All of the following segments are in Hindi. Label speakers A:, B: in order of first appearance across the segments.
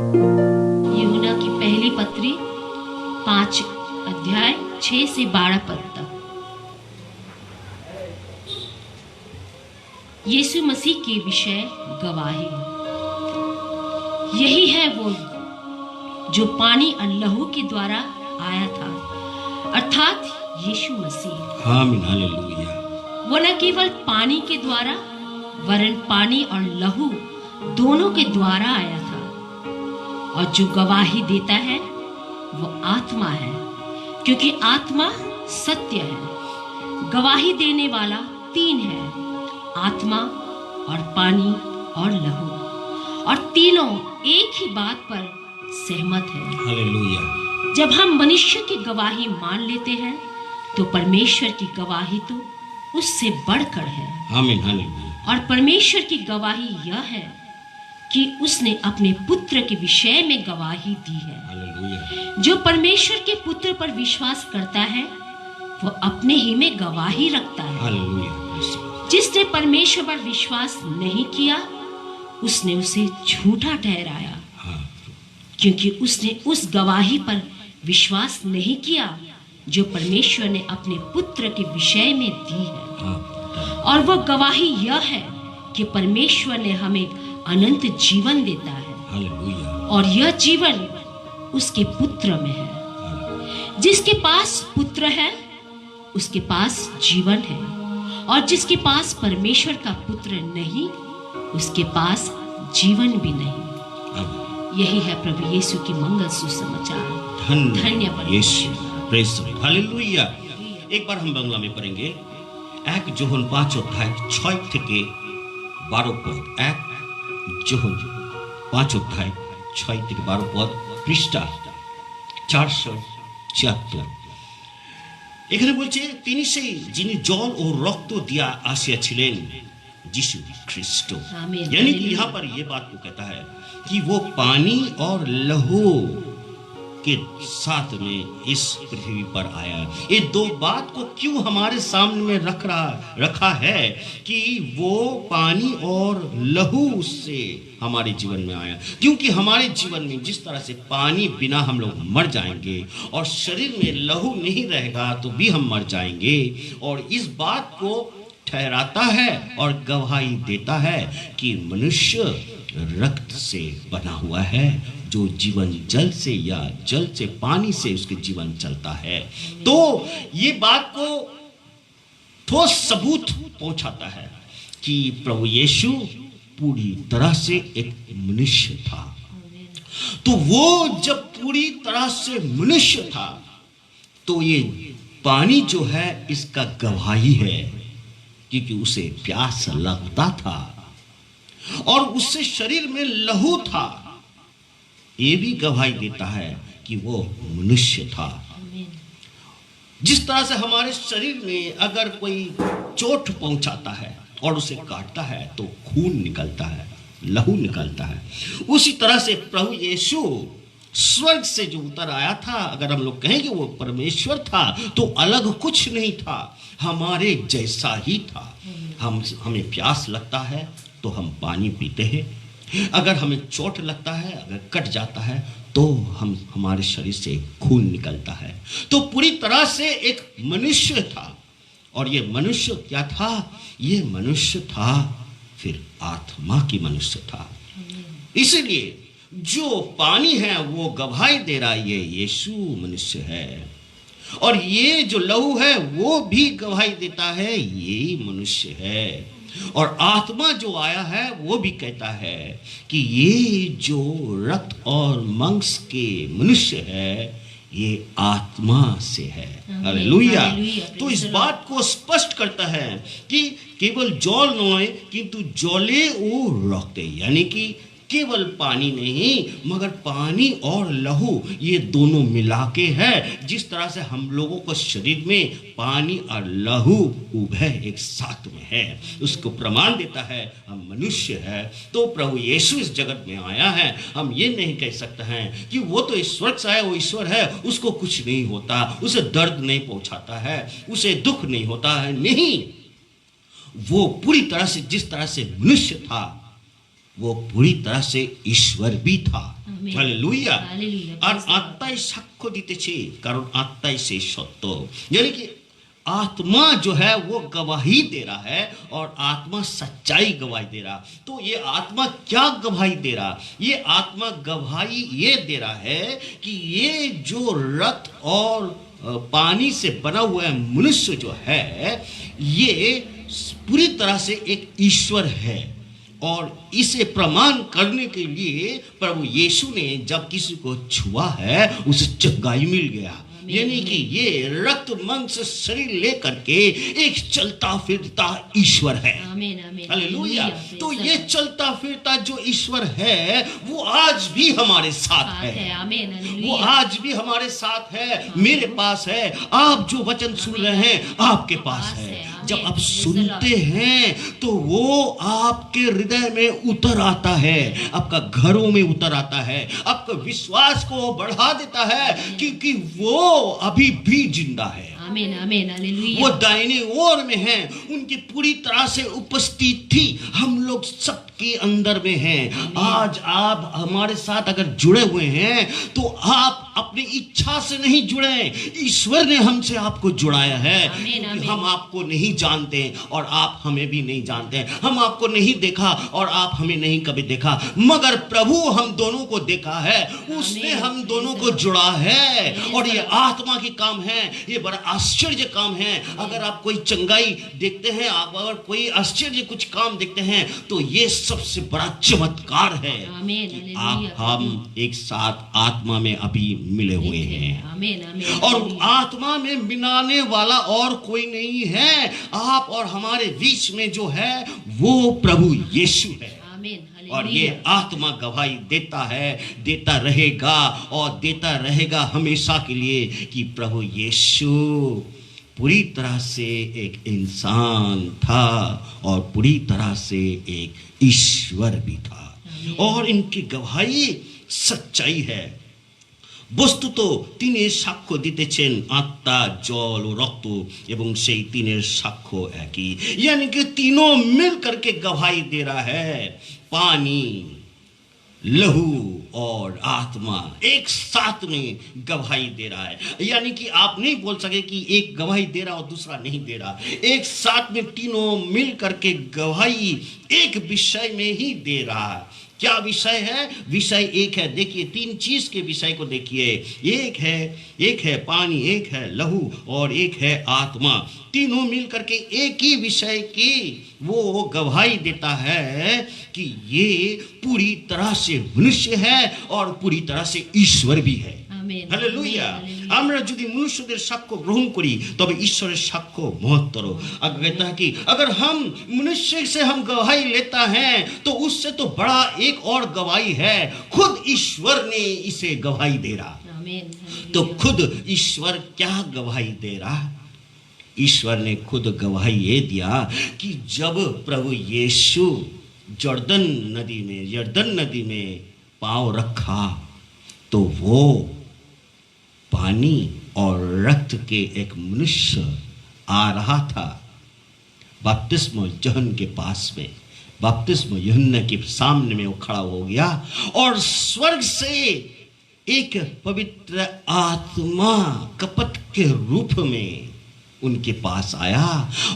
A: यूहन्ना की पहली पत्री 5 अध्याय 6 से 12 पद तक। यीशु मसीह के विषय गवाही। यही है वो जो पानी और लहू के द्वारा आया था, अर्थात यीशु मसीह।
B: आमीन, हालेलुया।
A: वो न केवल पानी के द्वारा वरन पानी और लहू दोनों के द्वारा आया था। और जो गवाही देता है वो आत्मा है, क्योंकि आत्मा सत्य है। गवाही देने वाला 3 है, आत्मा और पानी और लहू, और तीनों एक ही बात पर सहमत है।
B: हालेलुया।
A: जब हम मनुष्य की गवाही मान लेते हैं तो परमेश्वर की गवाही तो उससे बढ़कर है।
B: आमीन, हालेलुया।
A: और परमेश्वर की गवाही यह है कि उसने अपने पुत्र के विषय में गवाही दी है।
B: हालेलुया।
A: जो परमेश्वर के पुत्र पर विश्वास करता है वो अपने ही में गवाही रखता है।
B: हालेलुया।
A: जिसने परमेश्वर पर विश्वास नहीं किया उसने उसे झूठा ठहराया, क्योंकि उसने उस गवाही पर विश्वास नहीं किया जो परमेश्वर ने अपने पुत्र के विषय में दी है। और वह गवाही यह है कि परमेश्वर ने हमें अनंत जीवन देता है।
B: हालेलुया।
A: और यह जीवन उसके पुत्र में है। जिसके पास पुत्र है उसके पास जीवन है, और जिसके पास परमेश्वर का पुत्र नहीं उसके पास जीवन भी नहीं। यही है प्रभु यीशु की मंगल सुसमाचार।
B: धन्य यीशु। Praise the hallelujah. एक बार हम बांग्ला में पढ़ेंगे। 1 जोहन 5 अध्याय 6 থেকে 12 পদ। 1 जोहन 5 अध्याय 6 থেকে 12 পদ, পৃষ্ঠা 474। এখানে বলছে তিনি সেই যিনি জল ও রক্ত দিয়া আসিয়াছিলেন, यीशु ख्रिस्ट। यानी कि यहाँ पर ये बात को कहता है कि वो पानी और लहू के साथ में इस पृथ्वी पर आया। ये 2 बात को क्यों हमारे सामने में रखा है कि वो पानी और लहू से हमारे जीवन में आया, क्योंकि हमारे जीवन में जिस तरह से पानी बिना हम लोग मर जाएंगे और शरीर में लहू नहीं रहेगा तो भी हम मर जाएंगे। और इस बात को ठहराता है और गवाही देता है कि मनुष्य रक्त से बना हुआ है, जो जीवन जल से या जल से पानी से उसके जीवन चलता है। तो ये बात को ठोस सबूत पहुंचाता है कि प्रभु यीशु पूरी तरह से एक मनुष्य था। तो वो जब पूरी तरह से मनुष्य था तो ये पानी जो है इसका गवाही है, क्योंकि उसे प्यास लगता था और उससे शरीर में लहू था। ये भी गवाही देता है कि वो मनुष्य था। जिस तरह से हमारे शरीर में अगर कोई चोट पहुंचाता है और उसे काटता है तो खून निकलता है, लहू निकलता है, उसी तरह से प्रभु यीशु स्वर्ग से जो उतर आया था, अगर हम लोग कहें कि वो परमेश्वर था तो अलग कुछ नहीं था, हमारे जैसा ही था। हमें प्यास लगता है तो हम पानी पीते हैं, अगर हमें चोट लगता है, अगर कट जाता है तो हमारे शरीर से खून निकलता है। तो पूरी तरह से एक मनुष्य था। और ये मनुष्य क्या था? ये मनुष्य था फिर आत्मा की मनुष्य था। इसलिए जो पानी है वो गवाही दे रहा है ये यीशु मनुष्य है, और ये जो लहू है वो भी गवाही देता है ये मनुष्य है। और आत्मा जो आया है वो भी कहता है कि ये जो रक्त और मांस के मनुष्य है ये आत्मा से है। हालेलुया। तो इस बात को स्पष्ट करता है कि केवल जल नय किंतु जले ओ रक्ते, यानी कि केवल पानी नहीं मगर पानी और लहू ये दोनों मिला के है। जिस तरह से हम लोगों को शरीर में पानी और लहू उभय एक साथ में है, उसको प्रमाण देता है हम मनुष्य है। तो प्रभु यीशु इस जगत में आया है। हम ये नहीं कह सकते हैं कि वो तो ईश्वर से है, वो ईश्वर है, उसको कुछ नहीं होता, उसे दर्द नहीं पहुंचाता है, उसे दुख नहीं होता है। नहीं, वो पूरी तरह से जिस तरह से मनुष्य था वो पूरी तरह से ईश्वर भी था।
A: आमीन।
B: हालेलुया।
A: हालेलुया।
B: আর আত্মাই সাক্ষ্য দিতেছে, কারণ আত্মাই সেই সত্য। यानी कि आत्मा जो है वो गवाही दे रहा है और आत्मा सच्चाई गवाही दे रहा। तो ये आत्मा क्या गवाही दे रहा? ये आत्मा गवाही ये दे रहा है कि ये जो रक्त और पानी से बना हुआ है मनुष्य जो है, ये पूरी तरह से एक ईश्वर है। और इसे प्रमाण करने के लिए प्रभु यीशु ने जब किसी को छुआ है उसे चंगाई मिल गया। यानी कि ये रक्त मांस शरीर लेकर के एक चलता फिरता ईश्वर है।
A: आमीन, आमीन।
B: हालेलुया। तो ये चलता फिरता जो ईश्वर है वो आज भी हमारे साथ है।
A: आमीन, हालेलुया।
B: वो आज भी हमारे साथ है, मेरे पास है। आप जो वचन सुन रहे हैं आपके पास है। जब आप सुनते हैं तो वो आपके हृदय में उतर आता है, आपका घरों में उतर आता है, आपका विश्वास को बढ़ा देता है, क्योंकि वो अभी भी जिंदा है।
A: आमीन, आमीन, हालेलुया।
B: वो दाहिने ओर में है, उनकी पूरी तरह से उपस्थिति हम लोग सबके अंदर में है। आज आप हमारे साथ अगर जुड़े हुए हैं तो आप अपनी इच्छा से नहीं जुड़े, ईश्वर ने हमसे आपको जुड़ाया है।
A: आमीन, आमीन।
B: हम आपको नहीं जानते और आप हमें भी नहीं जानते। हम आपको नहीं देखा और आप हमें नहीं कभी देखा, मगर प्रभु हम दोनों को देखा है, उसने हम दोनों को जुड़ा है। और ये आत्मा की काम है, ये बड़ा आश्चर्य काम है। अगर आप कोई चंगाई देखते हैं, आप अगर कोई आश्चर्य कुछ काम देखते हैं तो ये सबसे बड़ा चमत्कार है।
A: आमीन,
B: कि
A: हालेलुया।
B: आप हम एक साथ आत्मा में अभी मिले हुए हैं।
A: आमीन, आमीन।
B: और आत्मा में मिलाने वाला और कोई नहीं है। आप और हमारे बीच में जो है वो प्रभु यीशु है।
A: आमीन,
B: और ये
A: हालेलुया।
B: आत्मा गवाही देता है, देता रहेगा और देता रहेगा हमेशा के लिए कि प्रभु यीशु पूरी तरह से एक इंसान था और पूरी तरह से एक ईश्वर भी था। और इनकी गवाही सच्चाई है। বস্তুত তিনি সাক্ষ্য দিতেছেন আত্মা, জল ও রক্ত, এবং সেই তিনের সাক্ষ্য একই। यानी कि तीनों मिल करके गवाही दे रहा है। पानी, लहू और आत्मा एक साथ में गवाही दे रहा है। यानी कि आप नहीं बोल सके कि एक गवाही दे रहा और दूसरा नहीं दे रहा। एक साथ में तीनों मिल करके गवाही एक विषय में ही दे रहा है। क्या विषय है? विषय एक है। देखिए, तीन चीज के विषय को देखिए। एक है पानी, एक है लहू और एक है आत्मा। तीनों मिल करके एक ही विषय की वो गवाही देता है कि ये पूरी तरह से मनुष्य है और पूरी तरह से ईश्वर भी है। हालेलुया। আমরা যদি মনুষ্যদের সাক্ষ্য গ্রহণ করি তবে ঈশ্বরের সাক্ষ্য মহত্তর। अगर कहता है कि अगर हम मनुष्य से हम गवाही लेता है तो उससे तो बड़ा एक और गवाही है, खुद ईश्वर ने इसे गवाही दे रहा। तो खुद ईश्वर क्या गवाही दे रहा? ईश्वर ने खुद गवाही ये दिया कि जब प्रभु यीशु यरदन नदी में पांव रखा तो वो पानी और रक्त के एक मनुष्य आ रहा था बपतिस्मा यूहन्ना के पास में। बपतिस्मा यूहन्ना के सामने में वो खड़ा हो गया और स्वर्ग से एक पवित्र आत्मा कपट के रूप में उनके पास आया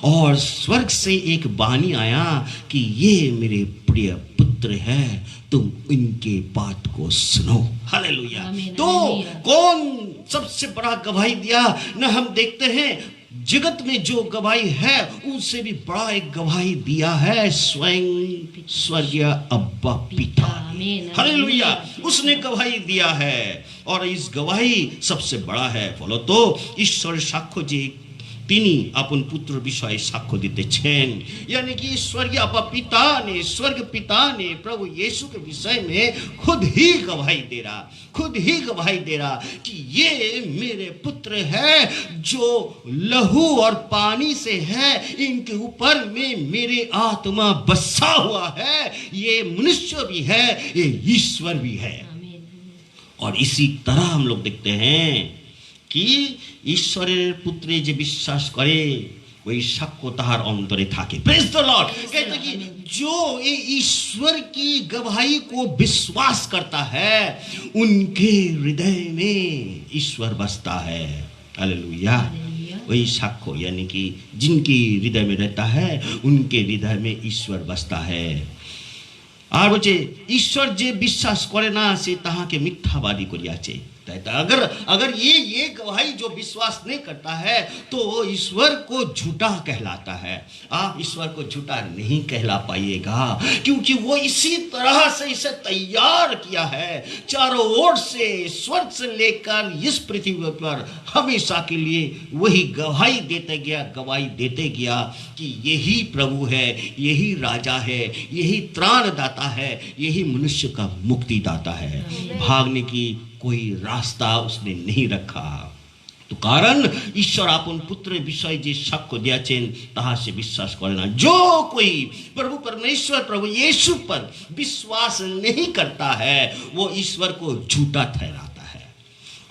B: और स्वर्ग से एक वाणी आया कि ये मेरे प्रिय पुत्र है, तुम इनके बात को सुनो। हालेलुया। तो कौन सबसे बड़ा गवाही दिया? न हम देखते हैं जगत में जो गवाही है उससे भी बड़ा एक गवाही दिया है स्वयं स्वर्गीय अब्बा पिता। हालेलुया। उसने गवाही दिया है और इस गवाही सबसे बड़ा है। बोलो तो ईश्वर साक्ष्य जी তিনি আপন পুত্র বিষয়ে সাক্ষ্য দিতেছেন। यानी कि स्वर्गीय स्वर्ग पिता ने प्रभु यीशु के विषय में खुद ही गवाही दे रहा कि ये मेरे पुत्र है जो लहू और पानी से है, इनके ऊपर में मेरे आत्मा बसा हुआ है। ये मनुष्य भी है, ये ईश्वर भी है। और इसी तरह हम लोग देखते हैं कि ईश्वरेर पुत्रे जे विश्वास करे ওই সাক্ষ্য তাহার অন্তরে থাকে। Praise the lord. कहते कि जो ये ईश्वर की गवाही को विश्वास करता है उनके हृदय में ईश्वर बसता है। हालेलुया। वही साक्ष्य यानी कि जिनकी हृदय में रहता है उनके हृदय में ईश्वर बसता है। আর বলছে ঈশ্বর যে বিশ্বাস করে না সে তাহাকে মিথ্যাবাদী করিয়াছে। अगर ये गवाही जो विश्वास नहीं करता है तो वो ईश्वर को झूठा कहलाता है। आप ईश्वर को झूठा नहीं कहला पाइएगा क्योंकि वो इसी तरह से इसे तैयार किया है चारों ओर से, स्वर्ग से लेकर इस पृथ्वी पर हमेशा के लिए वही गवाही देते गया कि यही प्रभु है, यही राजा है, यही त्राणदाता है, यही मनुष्य का मुक्तिदाता है। भागने की कोई रास्ता उसने नहीं रखा। तो कारण ईश्वर आपन पुत्र विषय जे साक्ष्य दियाছেন তাহা से विश्वास करे ना। जो कोई प्रभु परमेश्वर प्रभु यीशु पर विश्वास नहीं करता है वो ईश्वर को झूठा ठहराता है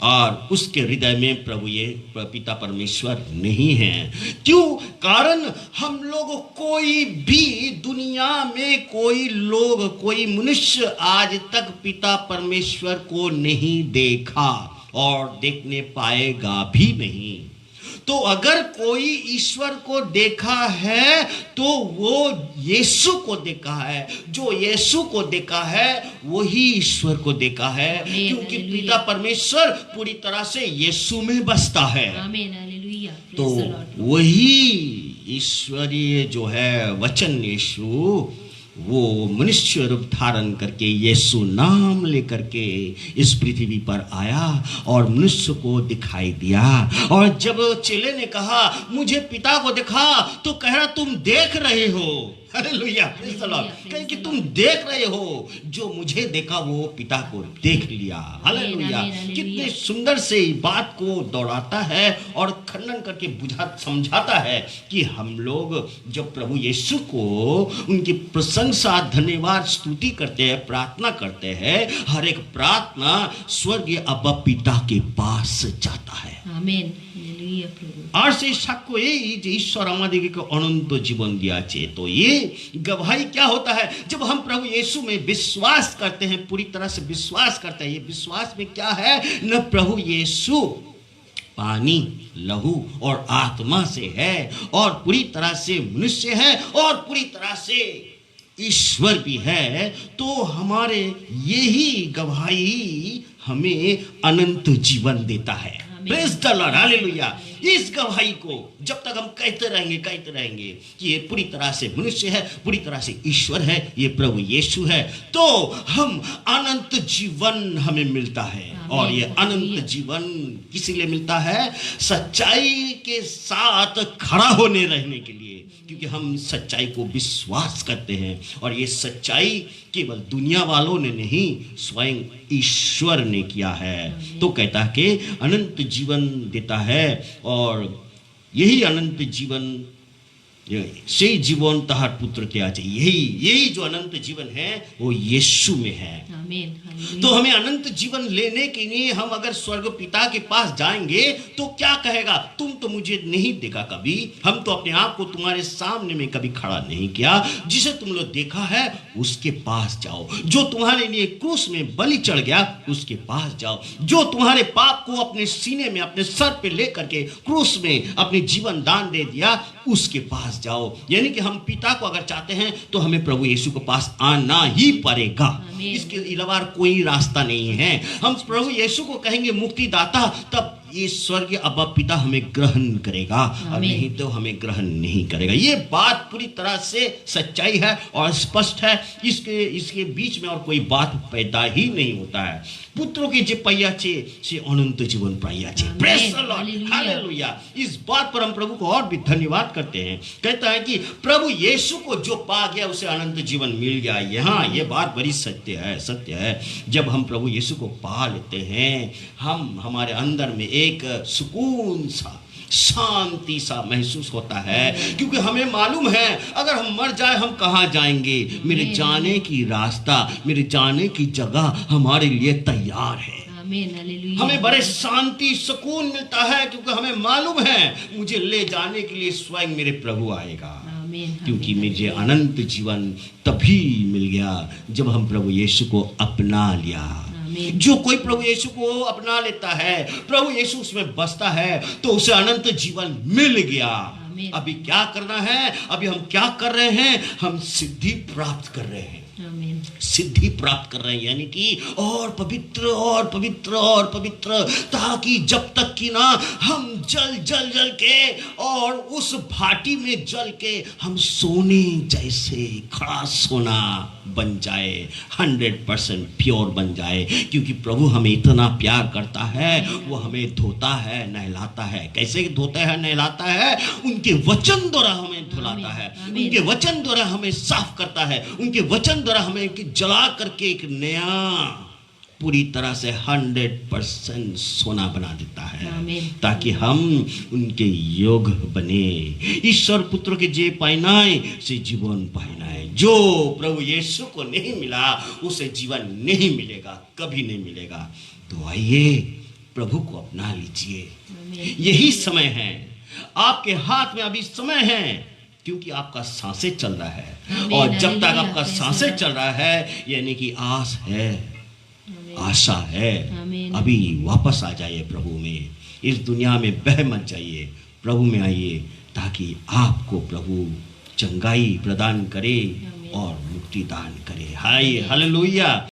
B: और उसके हृदय में प्रभु ये पिता परमेश्वर नहीं है। क्यों? कारण हम लोग कोई भी दुनिया में कोई मनुष्य आज तक पिता परमेश्वर को नहीं देखा और देखने पाएगा भी नहीं। तो अगर कोई ईश्वर को देखा है तो वो यीशु को देखा है। जो यीशु को देखा है वही ईश्वर को देखा है क्योंकि पिता परमेश्वर पूरी तरह से यीशु में बसता है। तो वही ईश्वरीय जो है वचन यीशु वो मनुष्य रूप धारण करके यीशु नाम लेकर के इस पृथ्वी पर आया और मनुष्य को दिखाई दिया। और जब चेले ने कहा मुझे पिता को दिखा तो कह रहा तुम देख रहे हो। Hallelujah, praise the Lord. कहीं कि तुम देख रहे हो, जो मुझे देखा वो पिता को देख लिया। हालेलुया। कितने सुंदर से बात को दोहराता है और खंडन करके समझाता है कि हम लोग जब प्रभु यीशु को उनकी प्रशंसा धन्यवाद स्तुति करते हैं, प्रार्थना करते हैं, हर एक प्रार्थना स्वर्गीय अब्बा पिता के पास जाता है।
A: आमीन।
B: আর সেই সাক্ষ্য এই যে ঈশ্বর আমাদেরকে অনন্ত জীবন দিয়েছে। तो ये गवाही क्या होता है? जब हम प्रभु यीशु में विश्वास करते हैं, पूरी तरह से विश्वास करते हैं। ये विश्वास में क्या है? न प्रभु यीशु पानी, लहू और आत्मा से है और पूरी तरह से मनुष्य है और पूरी तरह से ईश्वर भी है। तो हमारे यही गवाही हमें अनंत जीवन देता है। Praise the Lord, hallelujah. इस गवाही को जब तक हम कहते रहेंगे कि ये पूरी तरह से मनुष्य है, पूरी तरह से ईश्वर है, ये प्रभु यीशु है, तो हम अनंत जीवन हमें मिलता है। और ये अनंत जीवन किस लिए मिलता है? सच्चाई के साथ खड़ा होने रहने के लिए, क्योंकि हम सच्चाई को विश्वास करते हैं और ये सच्चाई केवल दुनिया वालों ने नहीं स्वयं ईश्वर ने किया है। तो कहता है कि अनंत जीवन देता है और यही अनंत जीवन से जीवन तहार पुत्र के आ चाहिए। यही जो अनंत जीवन है वो यीशु में है। तो हमें अनंत जीवन लेने के लिए हम अगर स्वर्ग पिता के पास जाएंगे तो क्या कहेगा? तुम तो मुझे नहीं देखा कभी, हम तो अपने आप को तुम्हारे सामने में कभी खड़ा नहीं किया। जिसे तुम लोग देखा है उसके पास जाओ। जो तुम्हारे लिए क्रूस में बलि चढ़ गया उसके पास जाओ। जो तुम्हारे पाप को अपने सीने में अपने सर पे लेकर के क्रूस में अपने जीवन दान दे दिया उसके पास जाओ। यानी कि हम पिता को अगर चाहते हैं तो हमें प्रभु यीशु के पास आना ही पड़ेगा। इसके अलावा कोई रास्ता नहीं है। हम प्रभु यीशु को कहेंगे मुक्तिदाता, तब ये स्वर्गीय अब्बा पिता हमें ग्रहण करेगा और नहीं तो हमें ग्रहण नहीं करेगा। ये बात पूरी तरह से सच्चाई है और स्पष्ट है। इसके बीच में और कोई बात पैदा ही नहीं होता है। पुत्रों के जे पाइया छे से अनंत जीवन पाइया छे। Praise the Lord, hallelujah. इस बात पर हम प्रभु को और भी धन्यवाद करते हैं। कहता है कि प्रभु यीशु को जो पा गया उसे अनंत जीवन मिल गया। यहाँ ये बात बड़ी सत्य है। जब हम प्रभु यीशु को पा लेते हैं हम हमारे अंदर में एक सुकून सा शांति सा महसूस होता है, क्योंकि हमें मालूम है अगर हम मर जाए हम कहाँ जाएंगे। मेरे जाने की रास्ता, मेरे जाने की जगह हमारे लिए तैयार है। हमें बड़े शांति सुकून मिलता है क्योंकि हमें मालूम है मुझे ले जाने के लिए स्वयं मेरे प्रभु आएगा।
A: आमीन,
B: क्योंकि
A: आमीन,
B: मुझे अनंत जीवन तभी मिल गया जब हम प्रभु यीशु को अपना लिया।
A: आमीन।
B: जो कोई प्रभु यीशु को अपना लेता है, प्रभु यीशु उसमें बसता है, तो उसे अनंत जीवन मिल गया।
A: आमीन।
B: अभी क्या करना है? अभी हम क्या कर रहे हैं? हम सिद्धि प्राप्त कर रहे हैं।
A: आमीन,
B: सिद्धि प्राप्त कर रहे हैं, यानी कि और पवित्र और पवित्र और पवित्र, ताकि जब तक कि ना हम जल जल जल के और उस भाटी में जल के हम सोने जैसे खड़ा सोना बन जाए, 100% प्योर बन जाए। क्योंकि प्रभु हमें इतना प्यार करता है, वो हमें धोता है, नहलाता है। कैसे धोता है, नहलाता है? उनके वचन द्वारा हमें धुलाता है,
A: आमीन।
B: उनके वचन द्वारा हमें साफ करता है, उनके वचन द्वारा हमें जला करके एक नया पूरी तरह से 100% सोना बना देता है,
A: आमीन।
B: ताकि हम उनके योग बने। ईश्वर पुत्र के जे पाइनाए से जीवन पाइनाए। जो प्रभु यीशु को नहीं मिला उसे जीवन नहीं मिलेगा, कभी नहीं मिलेगा। तो आइए प्रभु को अपना लीजिए।
A: आमीन।
B: यही समय है, आपके हाथ में अभी समय है, क्योंकि आपका सांसें चल रहा है।
A: आमीन,
B: और जब तक
A: हालेलुया,
B: आपका
A: प्रेज़
B: सांसें
A: गॉड।
B: चल रहा है, यानी कि आस है,
A: आमीन,
B: आशा है।
A: आमीन।
B: अभी वापस आ जाइए प्रभु में। इस दुनिया में बह मत जाइए, प्रभु में आइए, ताकि आपको प्रभु चंगाई प्रदान करे
A: आमीन।
B: और मुक्ति दान करे। हाय हालेलुया।